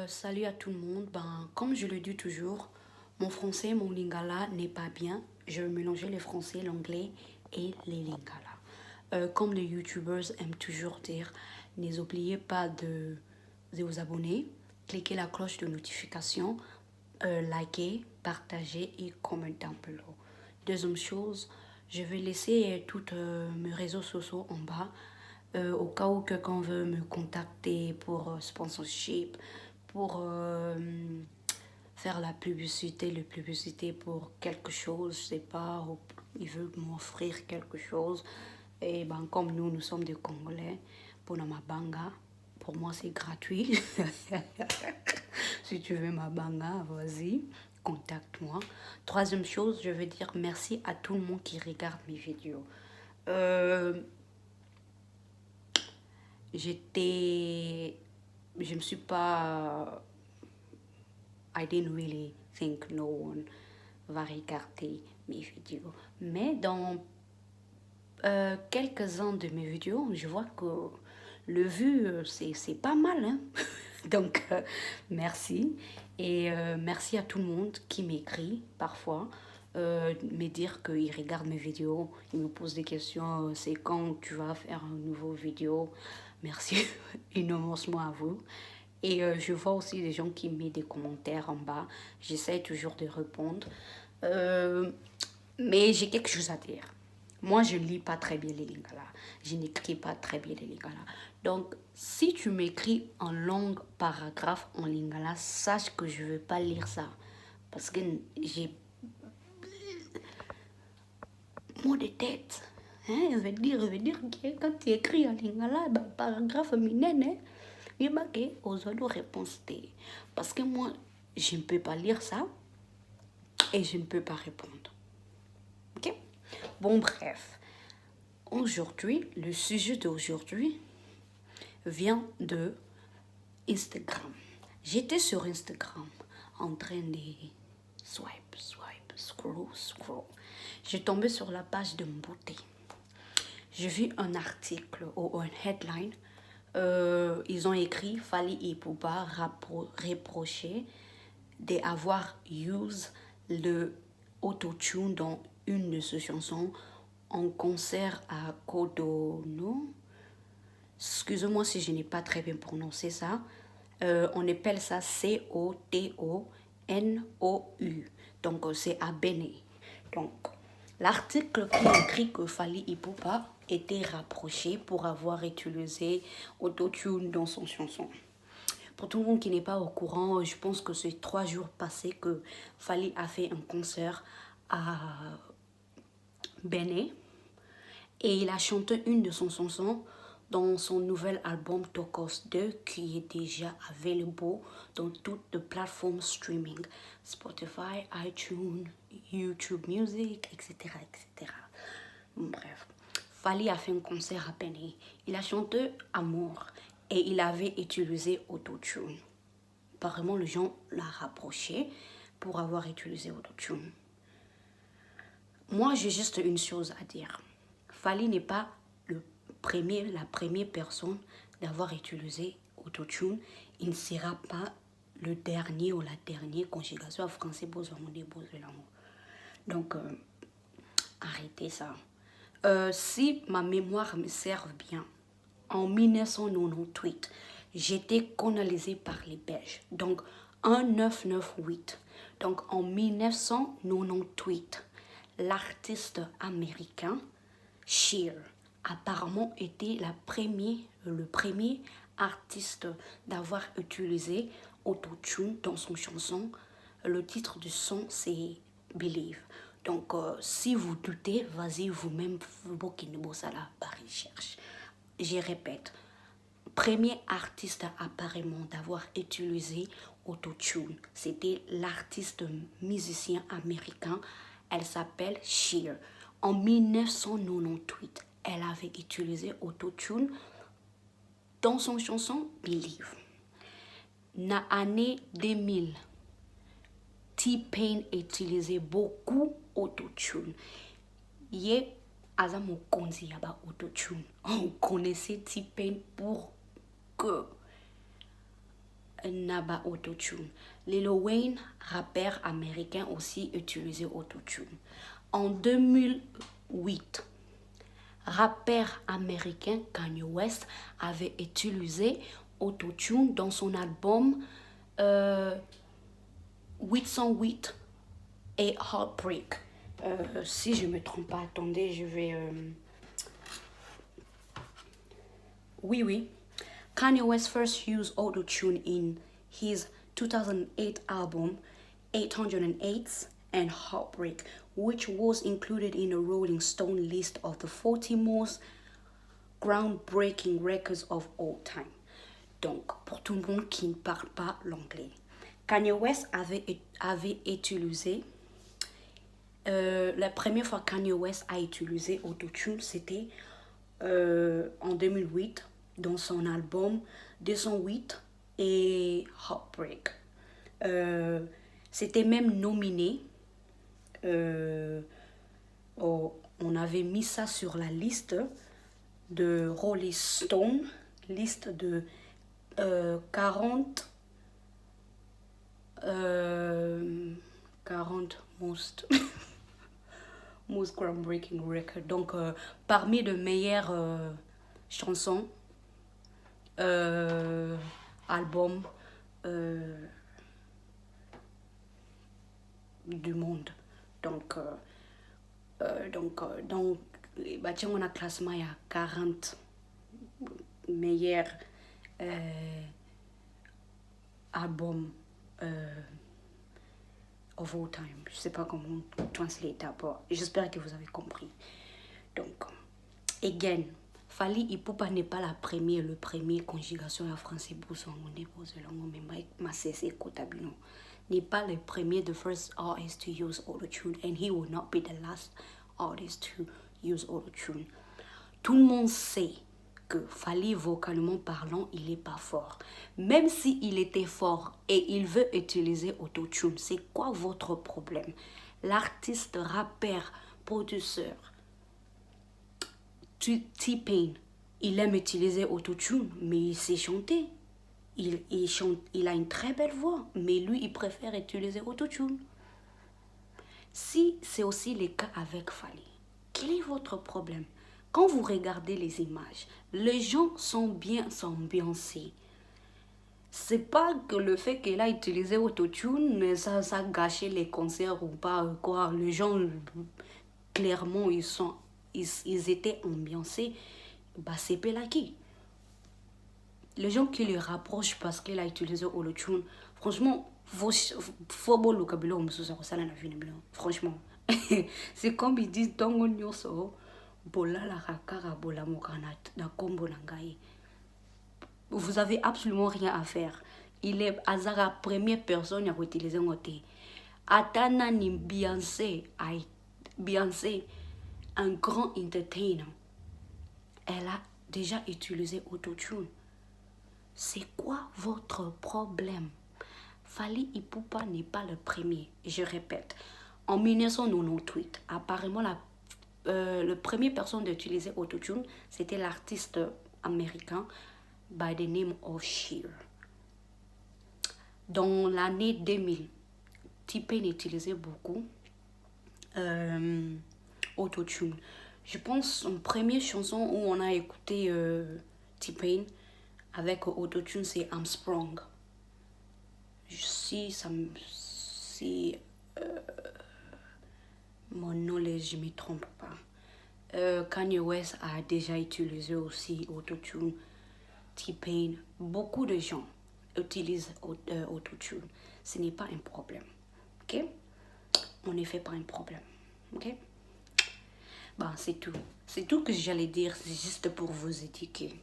Salut à tout le monde. Comme je le dis toujours, mon français, mon lingala n'est pas bien. Je vais mélanger le français, l'anglais et les lingala. Comme les youtubers aiment toujours dire, n'oubliez pas de vous abonner, cliquez la cloche de notification, liker, partager et commenter un peu là. Deuxième chose, je vais laisser tous mes réseaux sociaux en bas au cas où quelqu'un veut me contacter pour sponsorship, pour faire la publicité pour quelque chose, je sais pas, ou il veut m'offrir quelque chose. Et comme nous sommes des Congolais, pour ma banga, pour moi c'est gratuit. Si tu veux ma banga, vas-y, contacte-moi. Troisième chose, je veux dire merci à tout le monde qui regarde mes vidéos. Euh, je me suis pas, I didn't really think no one va regarder mes vidéos. Mais dans quelques-uns de mes vidéos, je vois que le vu, c'est pas mal. Hein? Donc, merci. Et merci à tout le monde qui m'écrit parfois. Me dire qu'il regarde mes vidéos, il me pose des questions, c'est quand tu vas faire un nouveau vidéo. Merci énormément à vous. Et je vois aussi des gens qui mettent des commentaires en bas. J'essaie toujours de répondre. Euh, mais j'ai quelque chose à dire. Moi, je ne lis pas très bien les lingala. Je n'écris pas très bien les lingala. Donc, si tu m'écris en longue paragraphe en lingala, sache que je ne vais pas lire ça. Parce que j'ai mot de tête. Hein? Je veux dire que quand tu écris en lingala, paragraphe minene, hein? Il m'a dit aux autres réponses. Parce que moi, je ne peux pas lire ça et je ne peux pas répondre. Ok? Bon, bref. Aujourd'hui, le sujet d'aujourd'hui vient de Instagram. J'étais sur Instagram en train de scroll. J'ai tombé sur la page de Mbouté. J'ai vu un article ou un headline. Ils ont écrit Fally Ipupa reproché d'avoir usé le autotune dans une de ses chansons en concert à Cotonou. Excusez-moi si je n'ai pas très bien prononcé ça. On appelle ça Cotonou. Donc, c'est à Bénin. Donc, l'article qui écrit que Fally Ipupa était rapproché pour avoir utilisé autotune dans son chanson. Pour tout le monde qui n'est pas au courant, je pense que c'est 3 jours passés que Fally a fait un concert à Bénin. Et il a chanté une de ses chansons dans son nouvel album Tokos 2 qui est déjà available dans toutes les plateformes streaming. Spotify, iTunes, YouTube Music, etc. etc. Bref, Fally a fait un concert à Bénin. Il a chanté Amour et il avait utilisé autotune. Apparemment, les gens l'ont rapproché pour avoir utilisé autotune. Moi, j'ai juste une chose à dire. Fally n'est pas la première personne d'avoir utilisé autotune. Il ne sera pas le dernier ou la dernière conjugation en français besoin de l'amour. Donc, arrêtez ça. Si ma mémoire me sert bien, en 1998, j'étais colonisée par les Belges. Donc, 1998. Donc, en 1998, l'artiste américain Cher apparemment était le premier artiste d'avoir utilisé autotune dans son chanson. Le titre du son, c'est Believe. Donc, si vous doutez, vas-y vous-même, vous ça là par recherche. Je répète, premier artiste apparemment d'avoir utilisé autotune, c'était l'artiste musicien américain. Elle s'appelle Cher. En 1998, elle avait utilisé autotune dans son chanson Believe. Na année 2000, T-Pain utilisait beaucoup autotune. Yé azamo konzi yaba autotune. On connaissait T-Pain pour que n'a pas autotune. Lil Wayne, rappeur américain, aussi utilisait autotune. En 2008, rappeur américain Kanye West avait utilisé autotune dans son album 808 et Heartbreak. Si je ne me trompe pas, attendez, je vais... Oui. Kanye West first used autotune in his 2008 album 808 and Heartbreak, which was included in a Rolling Stone list of the 40 most groundbreaking records of all time. Donc, pour tout le monde qui ne parle pas l'anglais, Kanye West avait utilisé... la première fois que Kanye West a utilisé autotune, c'était en 2008 dans son album 208 et Heartbreak. C'était même nominé. On avait mis ça sur la liste de Rolling Stone, liste de 40 most most groundbreaking record. Donc parmi les meilleures chansons, albums du monde. Donc dans les bâtiments, on a classement, il y a 40 meilleurs albums of all time. Je sais pas comment translate d'abord. J'espère que vous avez compris. Donc, again, Fally Ipupa n'est pas le premier conjugation en français pour son dépose langue, mais ma cessé cotabino. N'est pas le premier, the first artist to use autotune, and he will not be the last artist to use autotune. Tout le monde sait que Fally, vocalement parlant, il n'est pas fort. Même s'il était fort et il veut utiliser autotune, c'est quoi votre problème? L'artiste, rappeur, producteur, T-Pain, il aime utiliser autotune, mais il sait chanter. Il a une très belle voix, mais lui, il préfère utiliser autotune. Si c'est aussi le cas avec Fally, quel est votre problème? Quand vous regardez les images, les gens sont bien ambiancés. C'est pas que le fait qu'il a utilisé autotune, ça a gâché les concerts ou pas, quoi. Les gens, clairement, ils étaient ambiancés. Bah, c'est Pelaki. Les gens qui le rapprochent parce qu'il a utilisé autotune, franchement, franchement, c'est comme ils disent dans Nyoso, vous avez absolument rien à faire. Il est Azara première personne à utiliser un côté. Atana ni Beyoncé, un grand entertainer, elle a déjà utilisé autotune. C'est quoi votre problème? Fally Ipupa n'est pas le premier. Je répète, en 1998, apparemment le premier personne d'utiliser autotune, c'était l'artiste américain by the name of Cher. Dans l'année 2000, T-Pain utilisait beaucoup autotune. Je pense son première chanson où on a écouté T-Pain avec autotune, c'est Armstrong. Si mon knowledge, je ne me trompe pas. Kanye West a déjà utilisé aussi autotune. T-Pain, beaucoup de gens utilisent autotune. Ce n'est pas un problème. Ok? On ne fait pas un problème. Ok? Bon, c'est tout. C'est tout que j'allais dire. C'est juste pour vous éduquer.